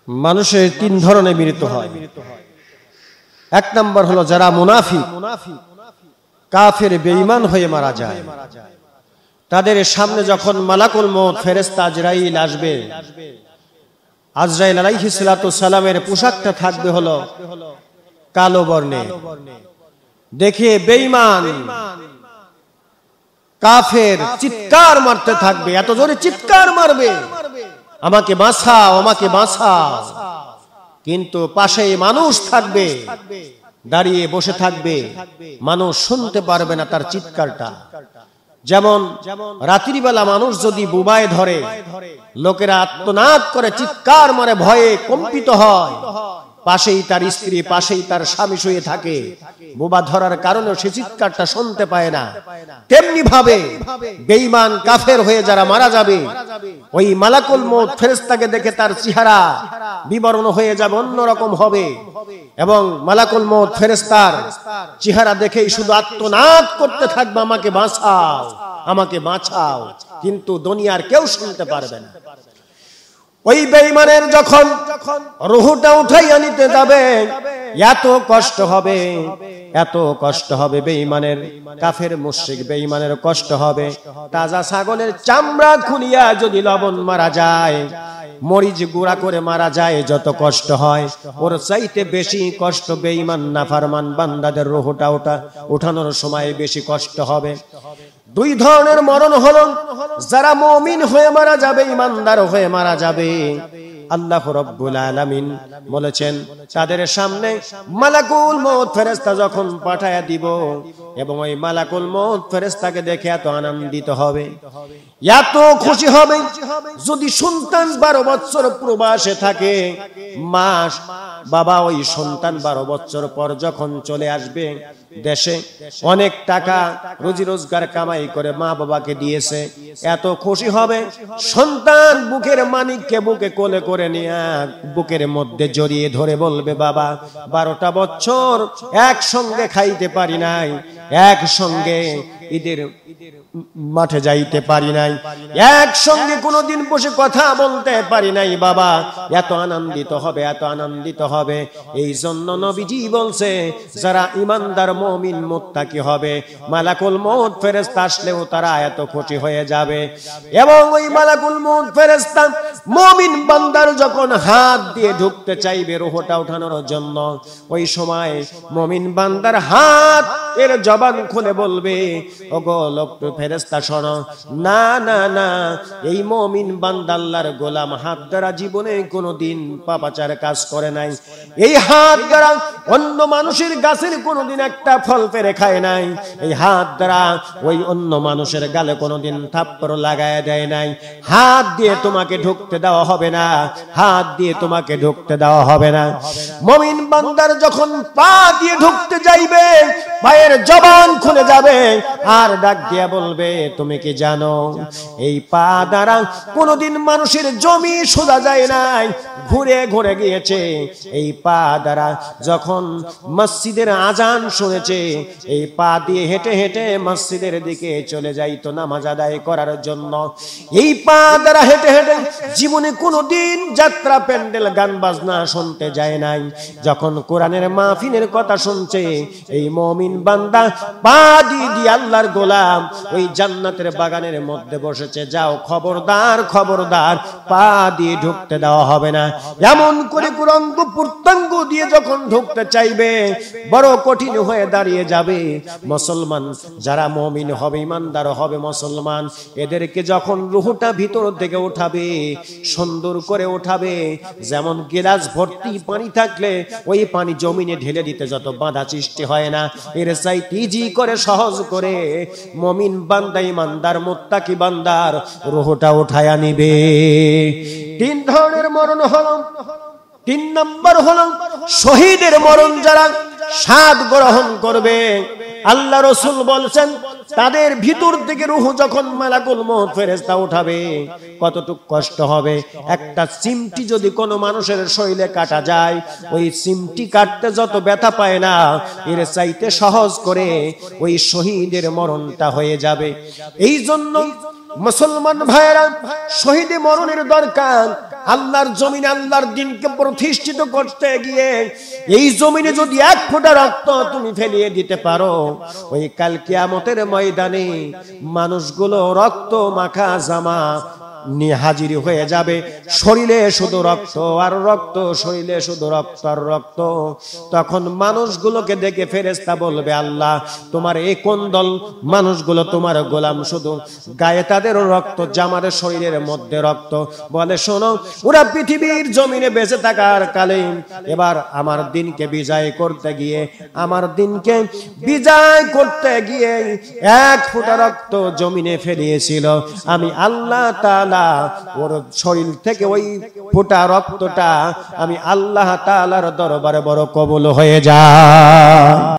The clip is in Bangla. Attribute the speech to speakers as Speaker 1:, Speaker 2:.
Speaker 1: মানুষের তিন ধরনের মৃত্যু হয়। এক নম্বর হলো যারা মুনাফিক, কাফের, বেঈমান হয়ে মারা যায়। তাদের সামনে যখন মালাকুল মউত ফেরেশতা আজরাইল আসবে, আজরাইল আলাইহিস সালাতু সালামের পোশাকটা থাকবে হলো কালো বর্ণে। দেখে বেঈমান কাফের চিৎকার মারতে থাকবে, এত জোরে চিৎকার মারবে, আমাকে বাঁচাও, আমাকে বাঁচাও। কিন্তু পাশে মানুষ থাকবে, দাঁড়িয়ে বসে থাকবে, মানুষ শুনতে পারবে না তার চিৎকারটা। যেমন রাত্রিবেলা মানুষ যদি বুবায় ধরে, লোকেরা আত্মনাদ করে চিৎকার মারে, ভয়ে কম্পিত হয়, পাশেই তার স্ত্রী, পাশেই তার স্বামী শুয়ে থাকে, বোবা ধরার কারণে সে চিৎকারটা শুনতে পায় না। তেমনি ভাবে বেঈমান কাফের হয়ে যারা মারা যাবে, ওই মালাকুল মউত ফেরেশতাকে দেখে তার চেহারা বিবর্ণ হয়ে যাবে, অন্যরকম হবে, এবং মালাকুল মউত ফেরেশতার চেহারা দেখেই শুধু আত্মনাদ করতে থাকবে, আমাকে বাঁচাও, আমাকে বাঁচাও। কিন্তু দুনিয়ার কেউ শুনতে পারবে না। ওই বেঈমানের যখন রূহটা উঠাইয়া নিতে যাবে, এত কষ্ট হবে, এত কষ্ট হবে বেঈমানের, কাফের মুশরিক বেঈমানের কষ্ট হবে। তাজা ছাগলের চামড়া খুলিয়া যদি লবণ মারা যায়, মরিচ গুঁড়া করে মারা যায়, যত কষ্ট হয় ওর চাইতে বেশি কষ্ট বেঈমান নাফরমান বান্দাদের রূহটা উঠানোর সময় বেশি কষ্ট হবে। দুই ধরনের মরণ হলো, যারা মুমিন হয়ে মারা যাবে, ইমানদার হয়ে মারা যাবে। আল্লাহ রাব্বুল আলামিন বলেছেন তাদের সামনে মালাকুল মউত ফেরেশতা যখন পাঠায়া দিব, এবং ওই মালাকুল মউত ফেরেশতাকে দেখে এত আনন্দিত হবে, এত খুশি হবে। যদি সন্তান 12 বছর প্রবাসে থাকে, মাস বাবা ওই সন্তান 12 বছর পর যখন চলে আসবে দেশে, অনেক টাকা রুজি রোজগার কামাই করে মা বাবাকে দিয়েছে, এত খুশি হবে। সন্তান বুকের মানিককে বুকে কোলে করে নিয়ে বুকের মধ্যে জড়িয়ে ধরে বলবে, বাবা 12টা বছর একসঙ্গে খাইতে পারি নাই, একসঙ্গে ঈদের মাঠে যাইতে পারি নাই, একসঙ্গে কোনোদিন বসে কথা বলতে পারি নাই, বাবা এত আনন্দিত হবে, এত আনন্দিত হবে। এই জন্য নবীজি বলছে, যারা ইমানদার মুমিন মুত্তাকি হবে, মালাকুল মউত ফেরেশতা আসলেও তারা এত খুশি হয়ে যাবে। এবং ওই মালাকুল মউত ফেরেশতা মুমিন বান্দার যখন হাত দিয়ে ঢুকতে চাইবে রূহটা ওঠানোর জন্য, ওই সময় মুমিন বান্দার হাত এর জবান খুলে বলবে, ওগো লোক ফেরেশতা শোনো, না না না, এই মুমিন বান্দা আল্লাহর গোলাম হাত দ্বারা জীবনে কোনোদিন পাপাচার কাজ করে নাই, এই হাত দ্বারা অন্য মানুষের গাছের কোনোদিন একটা ফল পেরে খায় নাই, এই হাত দ্বারা ওই অন্য মানুষের গালে কোনোদিন থাপ্পড় লাগায় দেয় নাই, হাত দিয়ে তোমাকে ঢুকতে দেওয়া হবে না, হাত দিয়ে তোমাকে ঢুকতে দেওয়া হবে না। মুমিন বান্দার যখন পা দিয়ে ঢুকতে যাইবে, পায়ের জবান খুলে যাবে, আর ডাক দিয়া বলবে, তুমি কি জানো এই পা দ্বারা কোনোদিন মানুষের জমি সোজা যায় নাই, ঘুরে ঘুরে গিয়েছে। এই পা দ্বারা যখন মসজিদের আজান শুনেছে, এই পা দিয়ে হেঁটে হেঁটে মসজিদের দিকে চলে যাইতো নামাজ আদায় করার জন্য। এই পা দ্বারা হেঁটে হেঁটে জীবনে কোনোদিন যাত্রা প্যান্ডেল গান বাজনা শুনতে যায় নাই। যখন কোরআনের মাহফিলের কথা শুনছে, এই মুমিন বান্দা পা দিয়ে আল্লাহর গোলাম ওই জান্নাতের বাগানের মধ্যে বসেছে, যাও খবরদার খবরদার, পা দিয়ে ঢুকতে দেওয়া হবে না। এমন করে কুরঙ্গ প্রত্যঙ্গ দিয়ে যখন ঢুকতে চাইবে, বড় কঠিন হয়ে দাঁড়িয়ে যাবে। মুসলমান যারা মুমিন হবে, ইমানদার হবে মুসলমান, এদেরকে যখন রূহটা ভিতর থেকে উঠাবে, সুন্দর করে উঠাবে, যেমন গিলাস ভর্তি পানি থাকলে ওই পানি জমিনে ঢেলে দিতে যত বাধা সৃষ্টি হয় না, এর চাইতে ইজি করে সহজ করে মুমিন বান্দা, ইমানদার মুত্তাকি বান্দার রূহটা উঠায়া নিবে। 3 ধরনের মরণ হলো। 3 নম্বর হলো শহীদের মরণ, যারা স্বাদ গ্রহণ করবে। আল্লাহ রাসূল বলছেন, তাদের ভিতর থেকে রূহ যখন মালাকুল মউত ফেরেশতা উঠাবে, কতটুকু কষ্ট হবে। একটা চিমটি যদি কোনো মানুষের শরীরে কাটা যায়, ওই চিমটি কাটতে যত ব্যথা পায় না, এর চাইতে সহজ করে ওই শহীদের মরণটা হয়ে যাবে। এই জন্য মুসলমান ভাইরা শহীদে মরণের দরকার। আল্লাহর জমিনে আল্লাহর দ্বীনকে প্রতিষ্ঠিত করতে গিয়ে এই জমিনে যদি এক ফোঁটা রক্ত তুমি ফেলিয়ে দিতে পারো, ওই কাল কিয়ামতের ময়দানে মানুষগুলো রক্ত মাখা জামা নিয়ে হাজির হয়ে যাবে, শরীরে শুধু রক্ত আর রক্ত, শরীরে শুধু রক্ত আর রক্ত। তখন মানুষগুলোকে দেখে ফেরেশতা বলবে, আল্লাহ তোমার এই কোন দল মানুষগুলো তোমার গোলাম, শুধু গায়ে তাদের রক্ত, জামার শরীরের মধ্যে রক্ত। বলে শোনো, ওরা পৃথিবীর জমিনে বেঁচে থাকার কালে এবার আমার দিনকে বিজয় করতে গিয়ে, আমার দিনকে বিজয় করতে গিয়ে এক ফোঁটা রক্ত জমিনে ফেলিয়েছিল। আমি আল্লাহ তাআলা ওর শরীর থেকে ওই ফোঁটা রক্তটা আমি আল্লাহ তাআলার দরবারে বড় কবুল হয়ে যায়।